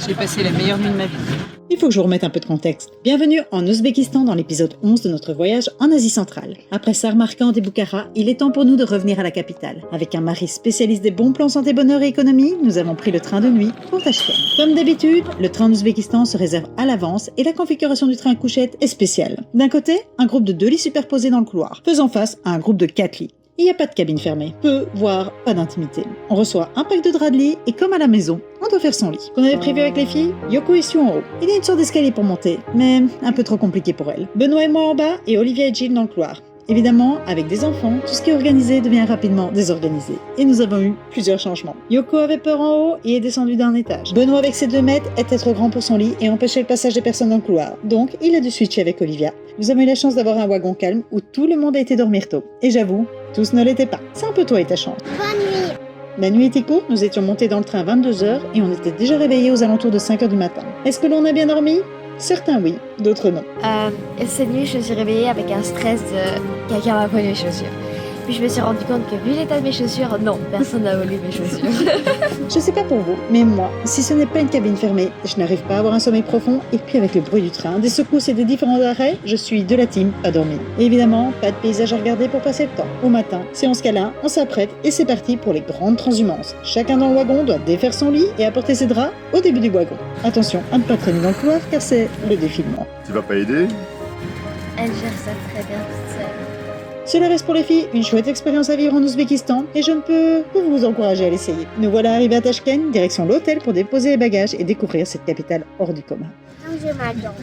J'ai passé la meilleure nuit de ma vie. Il faut que je vous remette un peu de contexte. Bienvenue en Ouzbékistan dans l'épisode 11 de notre voyage en Asie centrale. Après Samarcande et Bukhara, il est temps pour nous de revenir à la capitale. Avec un mari spécialiste des bons plans santé, bonheur et économie, nous avons pris le train de nuit pour Tachkent. Comme d'habitude, le train en Ouzbékistan se réserve à l'avance et la configuration du train à couchette est spéciale. D'un côté, un groupe de 2 lits superposés dans le couloir, faisant face à un groupe de 4 lits. Il n'y a pas de cabine fermée, peu, voire pas d'intimité. On reçoit un pack de draps de lit et comme à la maison, on doit faire son lit. Qu'on avait prévu avec les filles, Yoko est en haut. Il y a une sorte d'escalier pour monter, mais un peu trop compliqué pour elle. Benoît et moi en bas et Olivia et Jill dans le couloir. Évidemment, avec des enfants, tout ce qui est organisé devient rapidement désorganisé. Et nous avons eu plusieurs changements. Yoko avait peur en haut et est descendu d'un étage. Benoît avec ses 2 mètres était trop grand pour son lit et empêchait le passage des personnes dans le couloir. Donc, il a dû switcher avec Olivia. Nous avons eu la chance d'avoir un wagon calme où tout le monde a été dormir tôt. Et j'avoue, tous ne l'étaient pas. C'est un peu toi et ta chambre. Bonne nuit. La nuit était courte, nous étions montés dans le train à 22h et on était déjà réveillés aux alentours de 5h du matin. Est-ce que l'on a bien dormi ? Certains oui, d'autres non. Cette nuit, je me suis réveillée avec un stress de quelqu'un m'a volé mes chaussures. Puis je me suis rendu compte que vu l'état de mes chaussures, non, personne n'a volé mes chaussures. Je sais pas pour vous, mais moi, si ce n'est pas une cabine fermée, je n'arrive pas à avoir un sommeil profond et puis avec le bruit du train, des secousses et des différents arrêts, je suis de la team à dormir. Et évidemment, pas de paysage à regarder pour passer le temps. Au matin, séance câlin, on s'apprête et c'est parti pour les grandes transhumances. Chacun dans le wagon doit défaire son lit et apporter ses draps au début du wagon. Attention à ne pas traîner dans le couloir car c'est le défilement. Tu vas pas aider? Elle gère ça très bien toute seule. Cela reste pour les filles une chouette expérience à vivre en Ouzbékistan et je ne peux que vous encourager à l'essayer. Nous voilà arrivés à Tachkent, direction l'hôtel pour déposer les bagages et découvrir cette capitale hors du commun. Donc je m'adore.